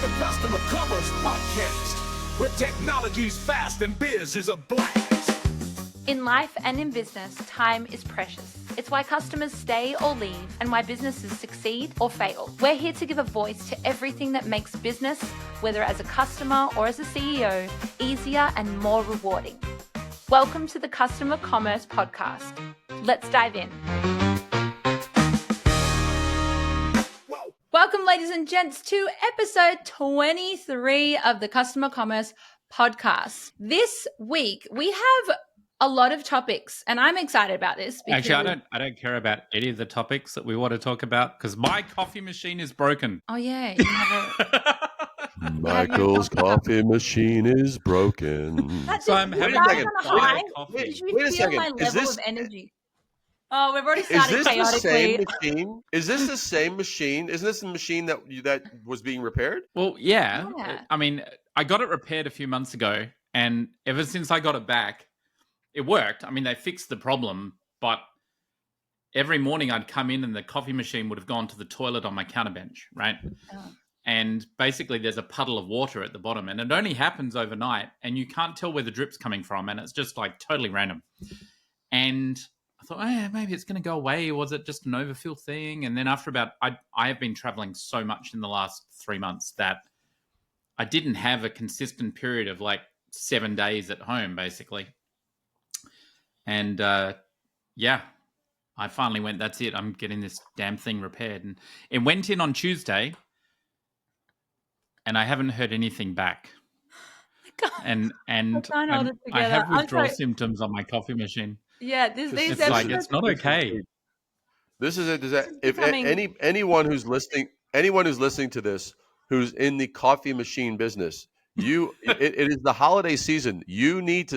the Customer Commerce Podcast, where technology's fast and biz is a blast. In life and in business, time is precious. It's why customers stay or leave and why businesses succeed or fail. We're here to give a voice to everything that makes business, whether as a customer or as a CEO, easier and more rewarding. Welcome to the Customer Commerce Podcast. Let's dive in. Welcome, ladies and gents, to episode 23 of the Customer Commerce Podcast. This week, we have a lot of topics, and I'm excited about this. Actually, I don't care about any of the topics that we want to talk about because my coffee machine is broken. Oh, yeah. You have Michael's coffee machine is broken. So I'm having to coffee. Did you Wait a feel second. my Is level this- of energy? Oh, we've already Is started this the chaotically. same machine? Is this the same machine? Isn't this the machine that was being repaired? Well, yeah. Yeah. I mean, I got it repaired a few months ago, and ever since I got it back, it worked. I mean, they fixed the problem, but every morning I'd come in and the coffee machine would have gone to the toilet on my counterbench, right? Oh. And basically there's a puddle of water at the bottom, and it only happens overnight, and you can't tell where the drip's coming from, and it's just like totally random. And I thought, oh, yeah, maybe it's going to go away. Was it just an overfill thing? And then after I have been traveling so much in the last 3 months that I didn't have a consistent period of like 7 days at home, basically. And yeah, I finally went, that's it. I'm getting this damn thing repaired. And it went in on Tuesday, and I haven't heard anything back. God. And can't hold it I have together. withdrawal symptoms on my coffee machine. Yeah, these It's like, episodes. it's not okay. This is it. If becoming- anyone who's listening to this, who's in the coffee machine business, it is the holiday season. You need to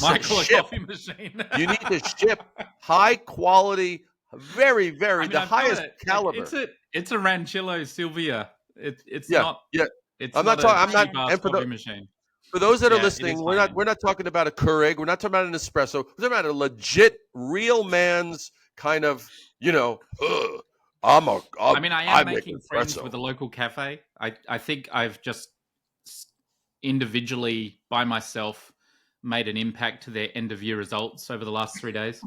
Michael, a ship. coffee machine. You need to ship high quality, very, very I mean, the I've got highest it. caliber. It's a Ranchillo Silvia. It's Yeah, not. yeah. It's I'm not not talking. I'm a not. cheap-ass And for coffee the machine. For those that are Yeah, it listening, is we're high-end. not talking about a Keurig. We're not talking about an espresso. We're talking about a legit, real man's kind of, I am make making friends espresso. with a local cafe. I think I've just individually, by myself, made an impact to their end of year results over the last 3 days.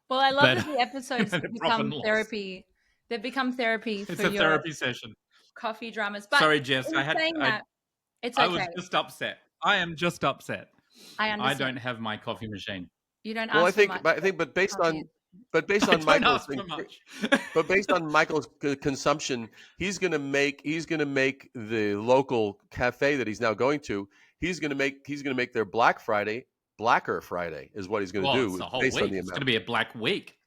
Well, I love But- that the episodes and a profit become and loss. therapy. They've become therapy It's for a your therapy session. coffee dramas. But Sorry, Jess. in saying that, it's I okay. was just upset. I am just upset. I I understand. don't have my coffee machine. You don't ask Well, I for think, much. but based Coffee. on, but based I on don't Michael's ask for much. but based on Michael's consumption, he's gonna make the local cafe that he's now going to. He's gonna make their Blacker Friday is what he's gonna Well, do. it's a whole based week. on the It's going amount. to be a black week.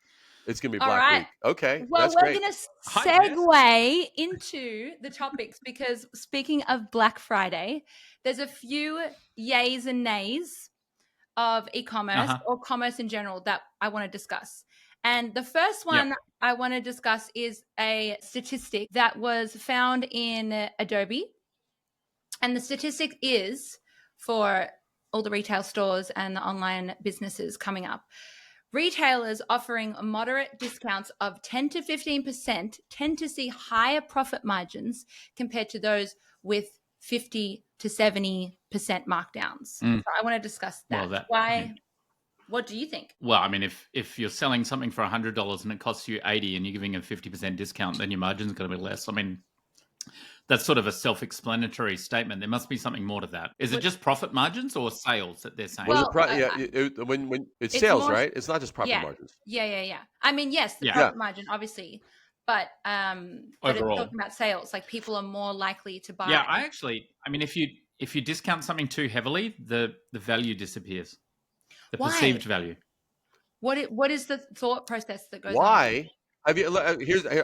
It's gonna be All Black right. Week. Okay, Well, that's we're great. going to Hi, Jess. segue into the topics because speaking of Black Friday, there's a few yays and nays of e-commerce or commerce in general that I want to discuss. And the first one I want to discuss is a statistic that was found in Adobe. And the statistic is for all the retail stores and the online businesses coming up. Retailers offering moderate discounts of 10 to 15% tend to see higher profit margins compared to those with 50 to 70% markdowns. So I want to discuss that. Well, Why? What do you think? Well, I mean, if you're selling something for $100 and it costs you $80 and you're giving a 50% discount, then your margin's going to be less. I mean, that's sort of a self-explanatory statement. There must be something more to that. Is it just profit margins or sales that they're saying? Well, When it's it's sales, more- right? It's not just profit margins. Yeah. I mean, yes, the profit margin, obviously, but it's Overall. talking about sales. Like people are more likely to buy. Yeah, I mean, if you discount something too heavily, the value disappears. The Why? perceived value. What is the thought process that goes on? Why? Have you?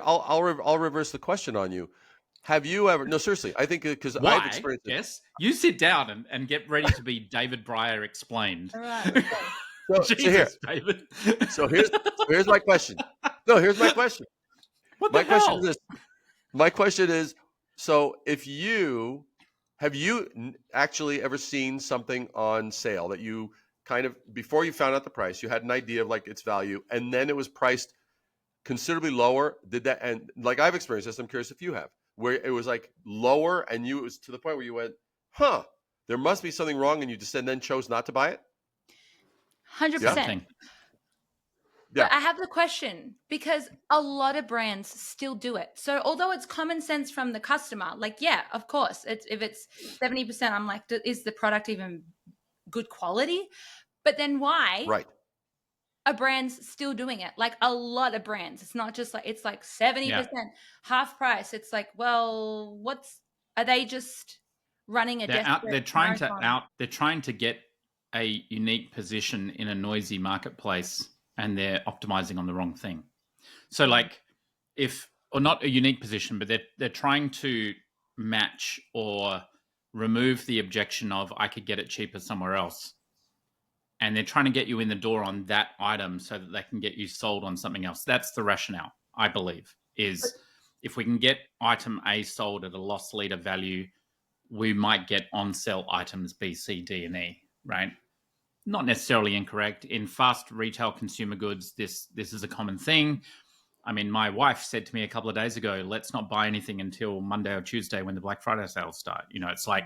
I'll reverse the question on you. Have you ever? No, seriously. I think because I've Why? experienced it. Yes. You sit down and get ready to be David Breyer explained. All right. Okay. So here, Jesus, David. so here's my question. No, here's my question. What the My hell? question is this. My question is, so have you actually ever seen something on sale that you kind of, before you found out the price, you had an idea of like its value, and then it was priced considerably lower? Did that, and like I've experienced this, I'm curious if you have, where it was like lower, and it was to the point where you went, huh, there must be something wrong, and you just and then chose not to buy it? 100%. Something. Yeah. But I have the question, because a lot of brands still do it. So although it's common sense from the customer, like, yeah, of course, if it's 70%, I'm like, is the product even good quality? But then why Right. are brands still doing it? Like a lot of brands. It's not just like, it's like 70%, half price. It's like, well, are they just running a desperate They're trying to get a unique position in a noisy marketplace, and they're optimizing on the wrong thing. So like or not a unique position, but they're trying to match or remove the objection of I could get it cheaper somewhere else. And they're trying to get you in the door on that item so that they can get you sold on something else. That's the rationale, I believe, is if we can get item A sold at a loss leader value, we might get on-sale items B, C, D, and E, right? Not necessarily incorrect. In fast retail consumer goods, this is a common thing. I mean, my wife said to me a couple of days ago, let's not buy anything until Monday or Tuesday when the Black Friday sales start. You know, it's like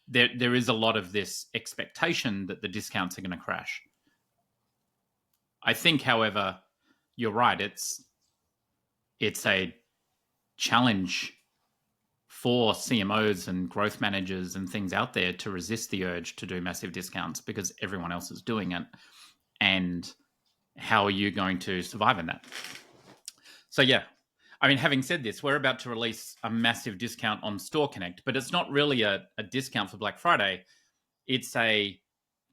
there is a lot of this expectation that the discounts are going to crash. I think, however, you're right. It's a challenge for CMOs and growth managers and things out there to resist the urge to do massive discounts because everyone else is doing it. And how are you going to survive in that? So, yeah. I mean, having said this, we're about to release a massive discount on Store Connect, but it's not really a discount for Black Friday. It's a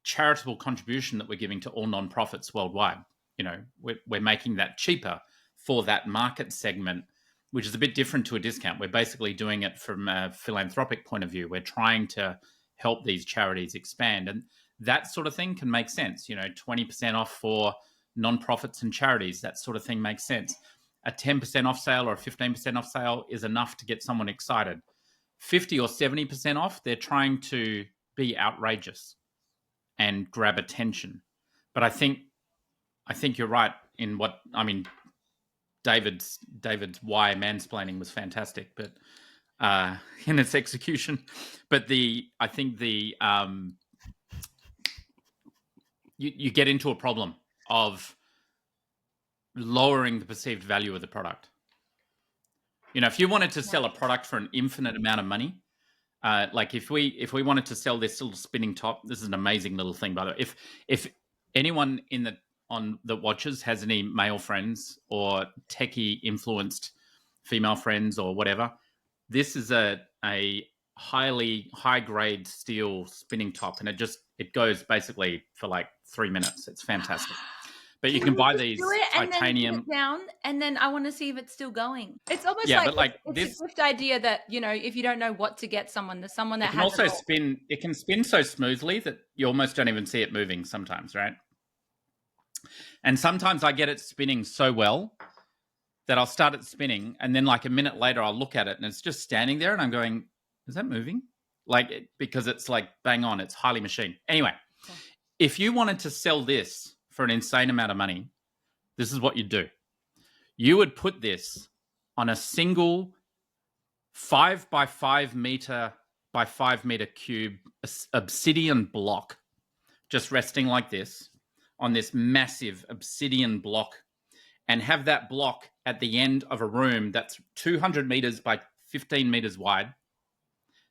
charitable contribution that we're giving to all nonprofits worldwide. You know, we're making that cheaper for that market segment, which is a bit different to a discount. We're basically doing it from a philanthropic point of view. We're trying to help these charities expand, and that sort of thing can make sense. You know, 20% off for nonprofits and charities, that sort of thing makes sense. A 10% off sale or a 15% off sale is enough to get someone excited. 50 or 70% off, they're trying to be outrageous and grab attention. But I think you're right in what, I mean, David's why mansplaining was fantastic, but in its execution. But I think you get into a problem of lowering the perceived value of the product. You know, if you wanted to sell a product for an infinite amount of money, like if we wanted to sell this little spinning top, this is an amazing little thing, by the way. If anyone that watches has any male friends or techie influenced female friends or whatever, this is a highly high grade steel spinning top, and it goes basically for like 3 minutes. It's fantastic. But you can buy these titanium. And then put it down, and then I want to see if it's still going. It's almost it's a gift idea that, you know, if you don't know what to get someone, there's someone that can also spin. It can spin so smoothly that you almost don't even see it moving sometimes, right? And sometimes I get it spinning so well that I'll start it spinning, and then like a minute later I'll look at it and it's just standing there, and I'm going, is that moving? Because it's like bang on, it's highly machined. Anyway, if you wanted to sell this for an insane amount of money, this is what you'd do. You would put this on a single 5 by 5 meter by 5 meter cube obsidian block, just resting like this on this massive obsidian block, and have that block at the end of a room that's 200 meters by 15 meters wide.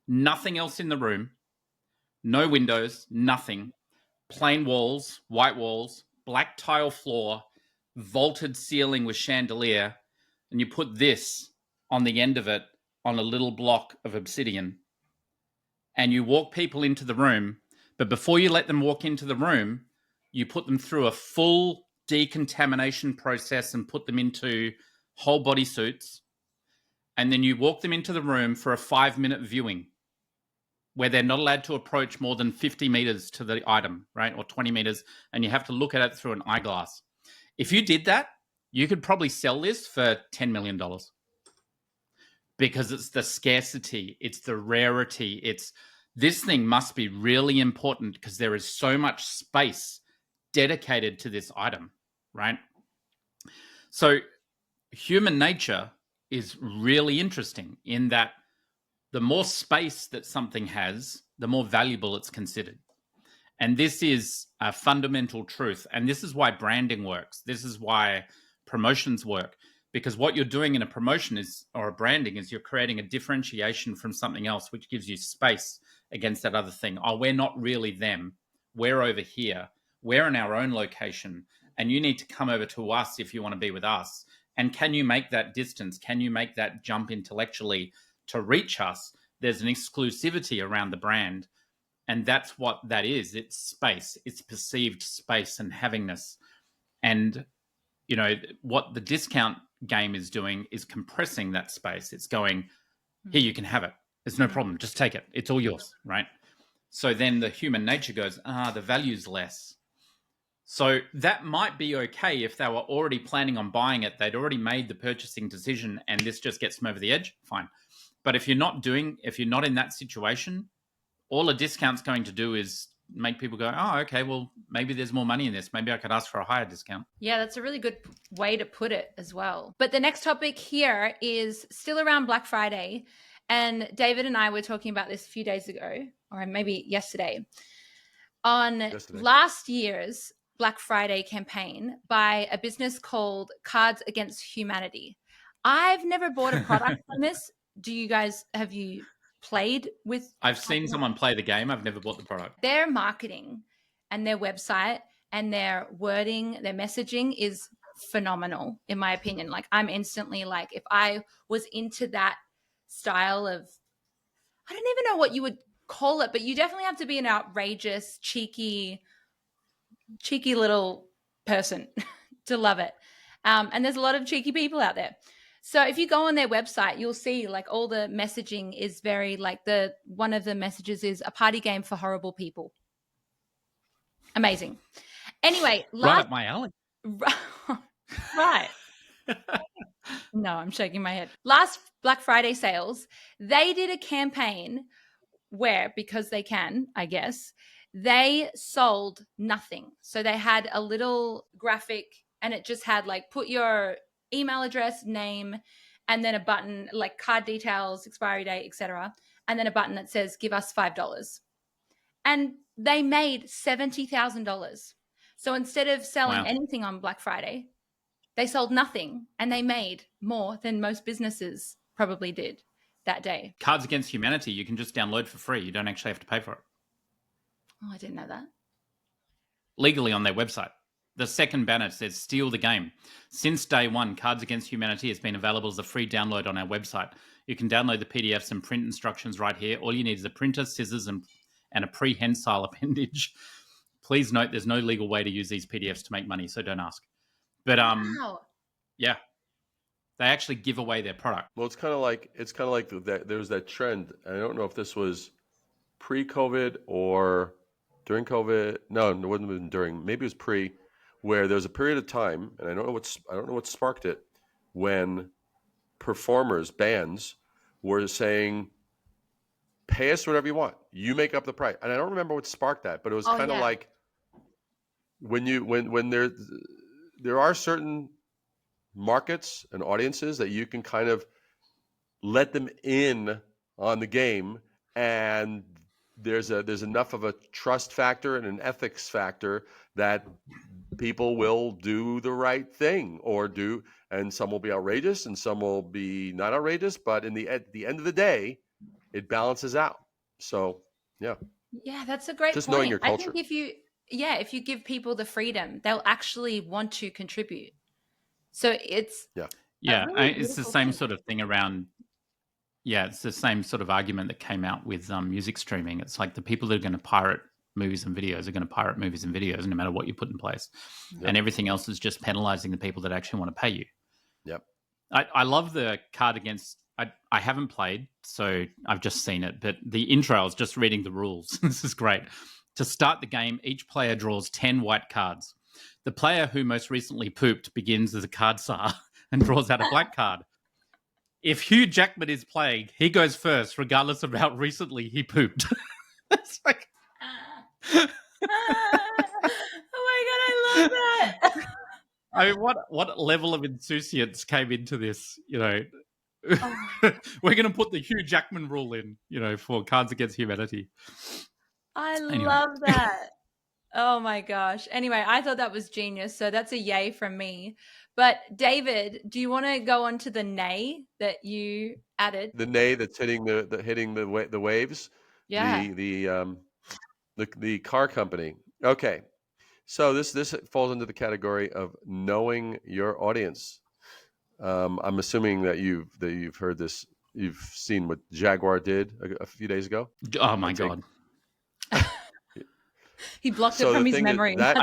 Nothing else in the room. No windows, nothing. Plain walls, white walls, black tile floor, vaulted ceiling with chandelier, and you put this on the end of it on a little block of obsidian, and you walk people into the room, but before you let them walk into the room, you put them through a full decontamination process and put them into whole body suits, and then you walk them into the room for a 5-minute viewing where they're not allowed to approach more than 50 meters to the item, right? Or 20 meters, and you have to look at it through an eyeglass. If you did that, you could probably sell this for $10 million, because it's the scarcity, it's the rarity, this thing must be really important because there is so much space dedicated to this item, right? So human nature is really interesting in that the more space that something has, the more valuable it's considered. And this is a fundamental truth. And this is why branding works. This is why promotions work. Because what you're doing in a promotion or a branding is you're creating a differentiation from something else, which gives you space against that other thing. Oh, we're not really them. We're over here. We're in our own location. And you need to come over to us if you want to be with us. And can you make that distance? Can you make that jump intellectually to reach us? There's an exclusivity around the brand. And that's what that is. It's space. It's perceived space and havingness. And, you know, what the discount game is doing is compressing that space. It's going, here, you can have it. There's no problem. Just take it. It's all yours, right? So then the human nature goes, the value's less. So that might be okay if they were already planning on buying it. They'd already made the purchasing decision and this just gets them over the edge. Fine. But if you're not in that situation, all a discount's going to do is make people go, oh, okay, well, maybe there's more money in this. Maybe I could ask for a higher discount. Yeah, that's a really good way to put it as well. But the next topic here is still around Black Friday. And David and I were talking about this a few days ago, or maybe yesterday, on last year's Black Friday campaign by a business called Cards Against Humanity. I've never bought a product from this. Have you played with? I've seen someone play the game. I've never bought the product. Their marketing and their website and their wording, their messaging is phenomenal, in my opinion. Like, I'm instantly like, if I was into that style of, I don't even know what you would call it, but you definitely have to be an outrageous, cheeky little person to love it. And there's a lot of cheeky people out there. So if you go on their website, you'll see like all the messaging is very like one of the messages is a party game for horrible people. Amazing. Anyway, right up my alley. Right. No, I'm shaking my head. Last Black Friday sales, they did a campaign where, because they can, I guess, they sold nothing. So they had a little graphic and it just had like, put your email address, name, and then a button like card details, expiry date, etc. And then a button that says, give us $5. And they made $70,000. So instead of selling anything on Black Friday, they sold nothing and they made more than most businesses probably did that day. Cards Against Humanity, you can just download for free. You don't actually have to pay for it. Oh, I didn't know that. Legally on their website. The second banner says, steal the game. Since day one, Cards Against Humanity has been available as a free download on our website. You can download the PDFs and print instructions right here. All you need is a printer, scissors, and a prehensile appendage. Please note there's no legal way to use these PDFs to make money, so don't ask. But yeah, they actually give away their product. Well, it's kind of like that. There was that trend. I don't know if this was pre-COVID or during COVID. No, it wasn't even during. Maybe it was pre, where there was a period of time, and I don't know what sparked it, when performers, bands, were saying, "Pay us whatever you want. You make up the price." And I don't remember what sparked that, but it was kind of like when there are certain markets and audiences that you can kind of let them in on the game, and there's enough of a trust factor and an ethics factor that people will do the right thing and some will be outrageous and some will be not outrageous, but at the end of the day, it balances out. So yeah, that's a great just point. Knowing your culture. I think if you give people the freedom, they'll actually want to contribute. So it's it's the same sort of thing around. Yeah, it's the same sort of argument that came out with music streaming. It's like the people that are going to pirate movies and videos are going to pirate movies and videos no matter what you put in place. Yep. And everything else is just penalizing the people that actually want to pay you. Yep. I love the card against... I haven't played, so I've just seen it. But the intro, I was just reading the rules. This is great. To start the game, each player draws 10 white cards. The player who most recently pooped begins as a card czar and draws out a black card. If Hugh Jackman is playing, he goes first, regardless of how recently he pooped. It's like... oh my God, I love that. I mean, what level of insouciance came into this, you know? We're going to put the Hugh Jackman rule in, for Cards Against Humanity. I love that. Oh my gosh. Anyway, I thought that was genius. So that's a yay from me. But David, do you want to go on to the nay that you added? The nay that's hitting the waves. Yeah. The car company. Okay. So this falls into the category of knowing your audience. I'm assuming that you've heard this. You've seen what Jaguar did a few days ago. Oh my God! He blocked it from his memory. How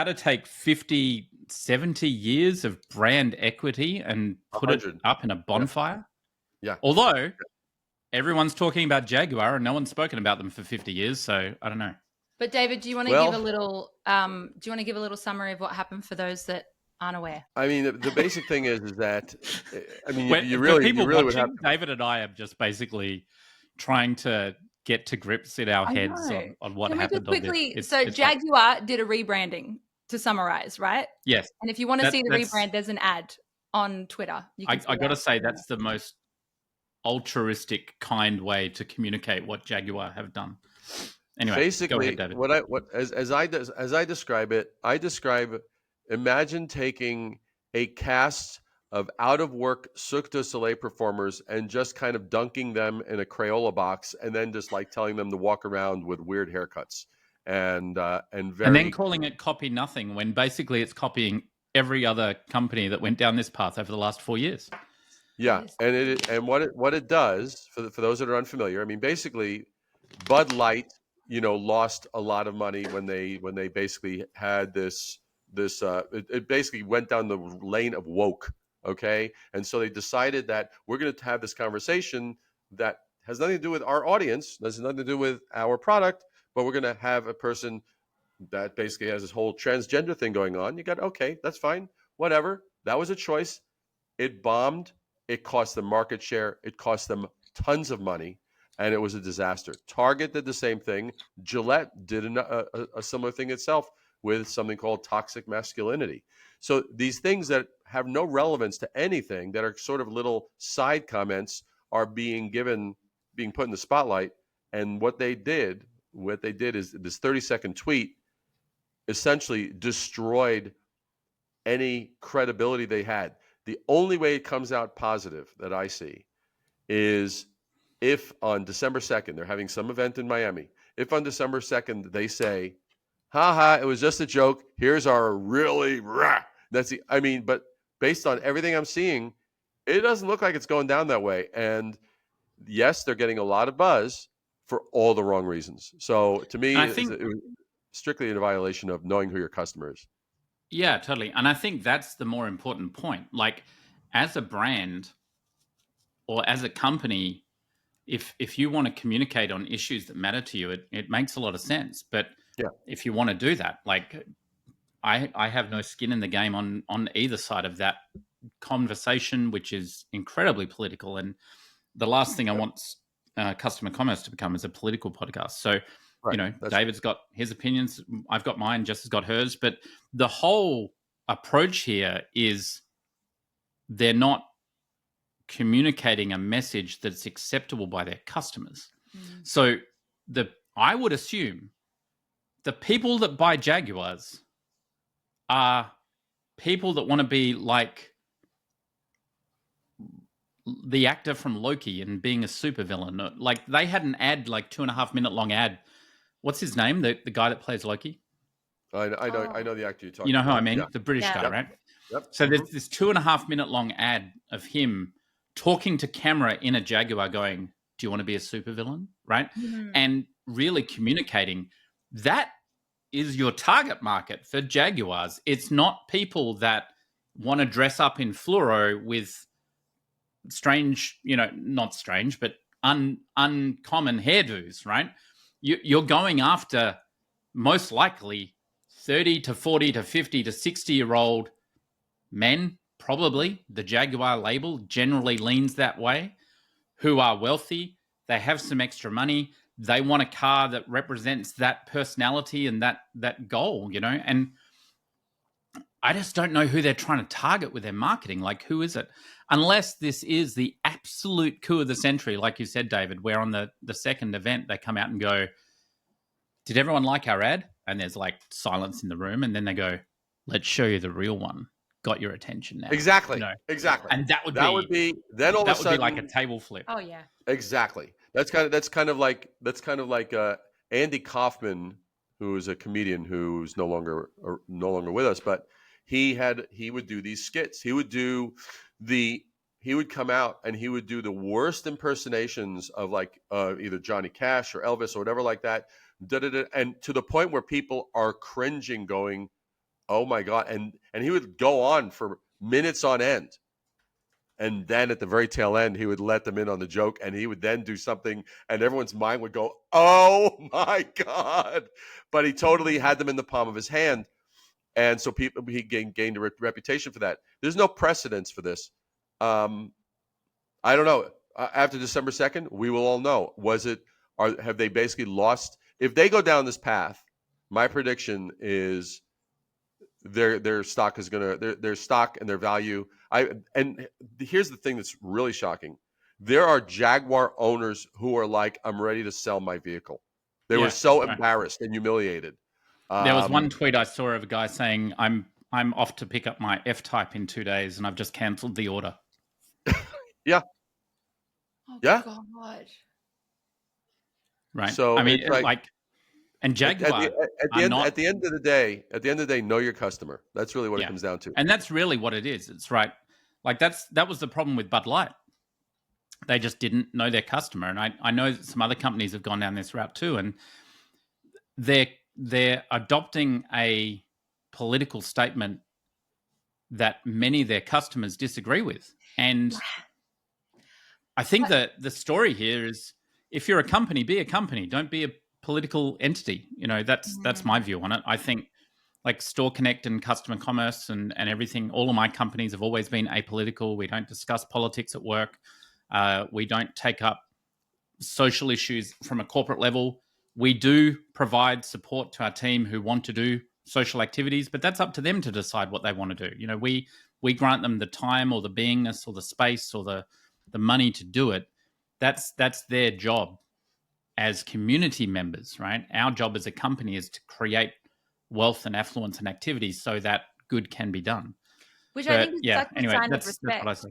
to take 50, 70 years of brand equity and put it up in a bonfire? Yeah. Although everyone's talking about Jaguar and no one's spoken about them for 50 years, so I don't know. But David, do you want to give a little? Do you want to give a little summary of what happened for those that aren't aware? I mean, the basic thing is that you really would have. David and I are just basically trying to get to grips in our heads on what happened. Quickly, so Jaguar did a rebranding, to summarize, right? Yes. And if you want to see the rebrand, there's an ad on Twitter. I got to say that's the most altruistic, kind way to communicate what Jaguar have done. Anyway, basically, go ahead, David. as I describe it, imagine taking a cast of out of work Cirque du Soleil performers and just kind of dunking them in a Crayola box, and then just like telling them to walk around with weird haircuts and then calling it copy nothing when basically it's copying every other company that went down this path over the last 4 years. Yeah, and what it does for those that are unfamiliar, I mean, basically, Bud Light, lost a lot of money when they basically had this. It basically went down the lane of woke. Okay, and so they decided that we're going to have this conversation that has nothing to do with our audience, has nothing to do with our product, but we're going to have a person that basically has this whole transgender thing going on. You got, okay, that's fine, whatever. That was a choice. It bombed. It cost them market share. It cost them tons of money, and it was a disaster. Target did the same thing. Gillette did a similar thing itself with something called toxic masculinity. So these things that have no relevance to anything, that are sort of little side comments, are being put in the spotlight. And what they did is this 30-second tweet essentially destroyed any credibility they had. The only way it comes out positive that I see is if on December 2nd, they're having some event in Miami. If on December 2nd, they say, it was just a joke. Here's our really rah. But based on everything I'm seeing, it doesn't look like it's going down that way. And yes, they're getting a lot of buzz for all the wrong reasons. So to me, it was strictly in violation of knowing who your customer is. Yeah, totally. And I think that's the more important point. Like, as a brand or as a company, if you want to communicate on issues that matter to you, it makes a lot of sense. But if you want to do that, like, I have no skin in the game on either side of that conversation, which is incredibly political. And the last thing I want customer commerce to become is a political podcast. So, David's got his opinions. I've got mine. Jess has got hers. But the whole approach here is they're not communicating a message that's acceptable by their customers. So I would assume the people that buy Jaguars are people that want to be like the actor from Loki and being a supervillain. Like, they had an ad, like 2.5 minute long ad. What's his name? The guy that plays Loki? I know the actor you're talking about. You know who I mean? Yeah. The British guy, Yep. right? Yep. So there's this 2.5 minute long ad of him talking to camera in a Jaguar going, do you want to be a supervillain? Right? Mm-hmm. And really communicating that is your target market for Jaguars. It's not people that want to dress up in fluoro with strange, not strange, but uncommon hairdos, right? You're going after most likely 30 to 40 to 50 to 60-year-old men, probably. The Jaguar label generally leans that way, who are wealthy. They have some extra money. They want a car that represents that personality and that goal, And I just don't know who they're trying to target with their marketing. Like, who is it? Unless this is the absolute coup of the century, like you said, David, where on the second event they come out and go, did everyone like our ad? And there's like silence in the room. And then they go, let's show you the real one. Got your attention now. Exactly. Exactly. And that would be then all of a sudden, be like a table flip. Oh yeah. Exactly. That's kind of like Andy Kaufman, who is a comedian who's no longer with us, but he would do these skits. He would come out and he would do the worst impersonations of like either Johnny Cash or Elvis or whatever like that. And to the point where people are cringing, going, "Oh my God!" And he would go on for minutes on end. And then at the very tail end, he would let them in on the joke, and he would then do something, and everyone's mind would go, "Oh my God!" But he totally had them in the palm of his hand, and so he gained a reputation for that. There's no precedence for this. I don't know. After December 2nd, we will all know. Have they basically lost? If they go down this path, my prediction is their stock is their stock and their value. And here's the thing that's really shocking. There are Jaguar owners who are like, I'm ready to sell my vehicle. They were so embarrassed and humiliated. There was one tweet I saw of a guy saying, I'm off to pick up my F-Type in 2 days and I've just cancelled the order. Yeah. Oh, yeah. God. Right. So I mean, and Jaguar at the end of the day, know your customer. That's really what it comes down to. And that's really what it is. It's right. Like that was the problem with Bud Light. They just didn't know their customer. And I know that some other companies have gone down this route too. And they're adopting a political statement that many of their customers disagree with. And I think that the story here is, if you're a company, be a company. Don't be a political entity. That's my view on it. I think like Store Connect and customer commerce and everything, all of my companies have always been apolitical. We don't discuss politics at work. We don't take up social issues from a corporate level. We do provide support to our team who want to do social activities, but that's up to them to decide what they want to do. We grant them the time or the beingness or the space or the money to do it. That's their job as community members, right? Our job as a company is to create wealth and affluence and activities so that good can be done. I think is such a sign of respect. That's what I say.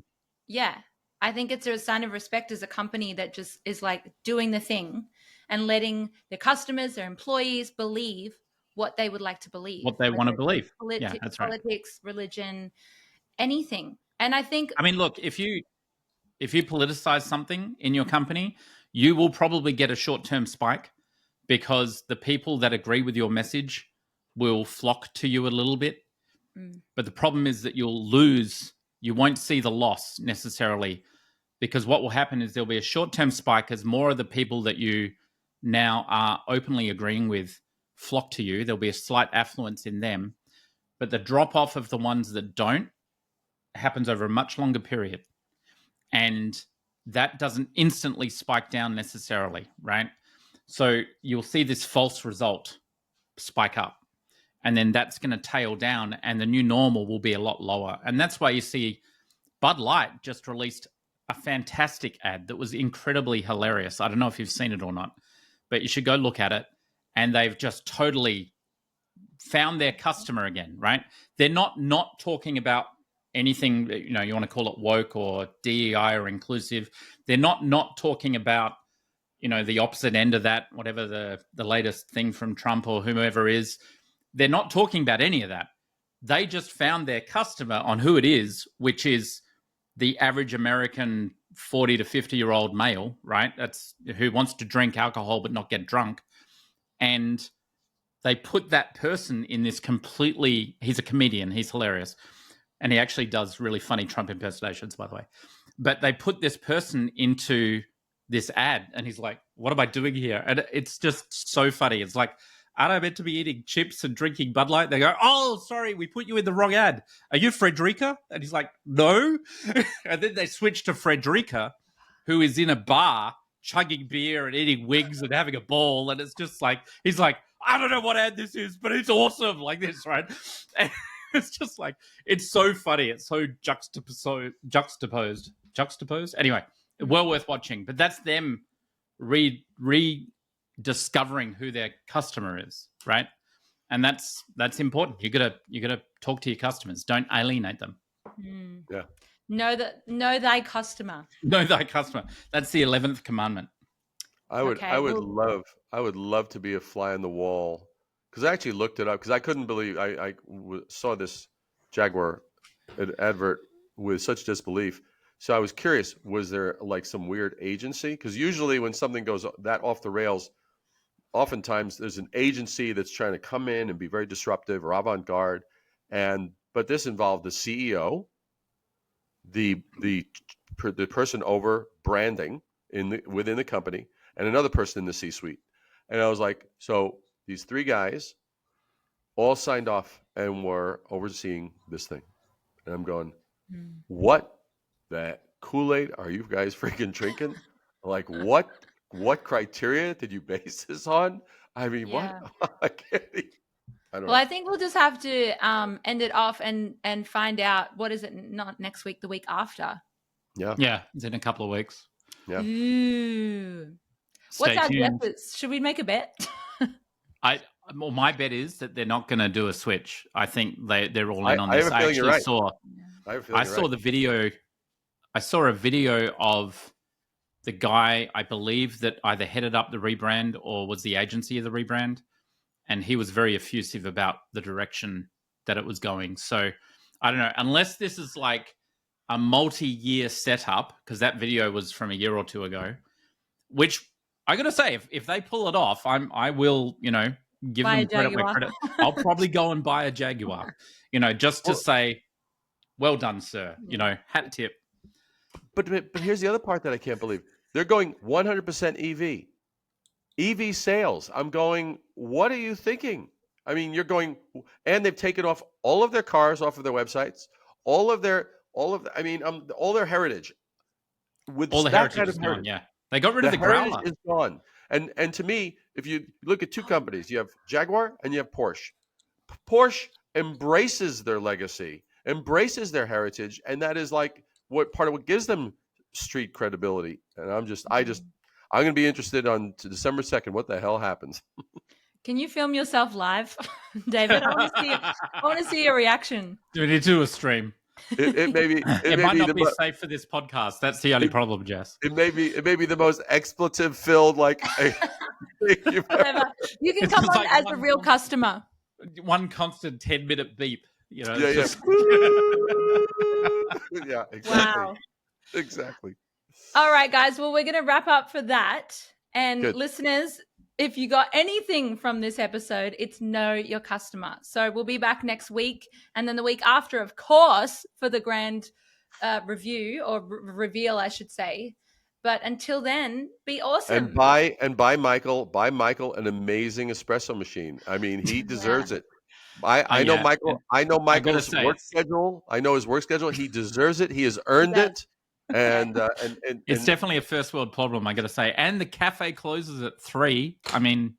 Yeah. I think it's a sign of respect as a company that just is like doing the thing and letting their customers, their employees believe what they would like to believe. What they want to believe. That's right. Politics, religion, anything. And I think... I mean, look, if you politicize something in your company, you will probably get a short-term spike because the people that agree with your message will flock to you a little bit. But the problem is that you won't see the loss necessarily, because what will happen is there'll be a short-term spike as more of the people that you now are openly agreeing with flock to you. There'll be a slight affluence in them, but the drop-off of the ones that don't happens over a much longer period. And that doesn't instantly spike down necessarily, right? So you'll see this false result spike up, and then that's going to tail down, and the new normal will be a lot lower. And that's why you see Bud Light just released a fantastic ad that was incredibly hilarious. I don't know if you've seen it or not, but you should go look at it. And they've just totally found their customer again, right? They're not talking about anything, you want to call it woke or DEI or inclusive. They're not talking about, the opposite end of that, whatever the latest thing from Trump or whomever is. They're not talking about any of that. They just found their customer on who it is, which is the average American 40 to 50-year-old male, right? That's who wants to drink alcohol but not get drunk. And they put that person in this he's a comedian, he's hilarious. And he actually does really funny Trump impersonations, by the way. But they put this person into this ad and he's like, what am I doing here? And it's just so funny. It's like, aren't I meant to be eating chips and drinking Bud Light? They go, oh, sorry, we put you in the wrong ad. Are you Frederica? And he's like, no. And then they switch to Frederica, who is in a bar chugging beer and eating wigs and having a ball. And it's just like, he's like, I don't know what ad this is, but it's awesome, like this, right? It's just like, it's so funny. It's so juxtaposed. Anyway, well worth watching. But that's them rediscovering who their customer is, right? And that's important. You gotta talk to your customers. Don't alienate them. Yeah. Know thy customer. Know thy customer. That's the 11th commandment. I would love to be a fly on the wall, because I actually looked it up, because I couldn't believe I saw this Jaguar advert with such disbelief. So I was curious, was there like some weird agency? Because usually when something goes that off the rails, oftentimes there's an agency that's trying to come in and be very disruptive or avant-garde, but this involved the CEO, the person over branding within the company, and another person in the C-suite. And I was like, so these three guys all signed off and were overseeing this thing. And I'm going, what the Kool-Aid are you guys freaking drinking? Like, what criteria did you base this on? I mean, Yeah. what? I can't even, I don't know. Well, I think we'll just have to end it off and find out, what is it, not next week, the week after. Yeah, it's in a couple of weeks. Yeah. Ooh. Stay What's our tuned. guesses? Should we make a bet? Well, my bet is that they're not going to do a switch. I think they're all in on I this. have a feeling you're right. I saw the video. I saw a video of the guy, I believe, that either headed up the rebrand or was the agency of the rebrand, and he was very effusive about the direction that it was going. So I don't know, unless this is like a multi-year setup, because that video was from a year or two ago, which I got to say, if they pull it off, I will, give Buy them credit where credit. I'll probably go and buy a Jaguar, just to say, well done, sir. Hat tip. But here's the other part that I can't believe. They're going 100% EV sales. I'm going, what are you thinking? I mean, you're going, and they've taken off all of their cars off of their websites, all their heritage. With all the that heritage kind is of gone. heritage. Yeah, they got rid of the heritage Growler. is gone. And to me, if you look at two companies, you have Jaguar and you have Porsche. Porsche embraces their legacy, embraces their heritage, and that is like what gives them street credibility. And I'm going to be interested on to December 2nd. What the hell happens? Can you film yourself live, David? I want to see your reaction. Do we need to do a stream? It might not be safe for this podcast. That's the only problem, Jess. It may be the most expletive filled thing you've ever. You can come on as a real customer. One constant 10-minute beep. Yeah. Yeah, exactly. Wow. Exactly. All right, guys. Well, we're going to wrap up for that. And Good. Listeners, if you got anything from this episode, it's know your customer. So we'll be back next week, and then the week after, of course, for the grand review or reveal, I should say. But until then, be awesome. And buy Mikel an amazing espresso machine. I mean, he deserves it. I know Mikel. I know Mikel's work schedule. I know his work schedule. He deserves it. He has earned it. And it's definitely a first world problem, I got to say. And the cafe closes at 3. I mean,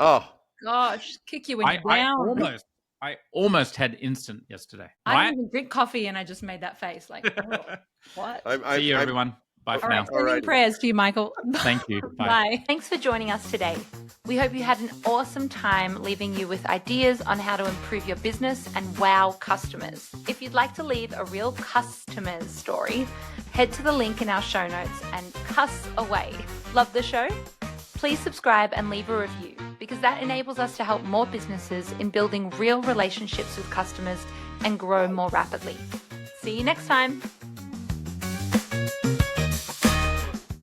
oh gosh, kick you when you're down. I almost had instant yesterday. I didn't even drink coffee, and I just made that face. Like, oh, what? See you, everyone. Bye for now. Sending prayers to you, Mikel. Thank you. Bye. Bye. Thanks for joining us today. We hope you had an awesome time, leaving you with ideas on how to improve your business and wow customers. If you'd like to leave a real customer's story, head to the link in our show notes and cuss away. Love the show? Please subscribe and leave a review, because that enables us to help more businesses in building real relationships with customers and grow more rapidly. See you next time.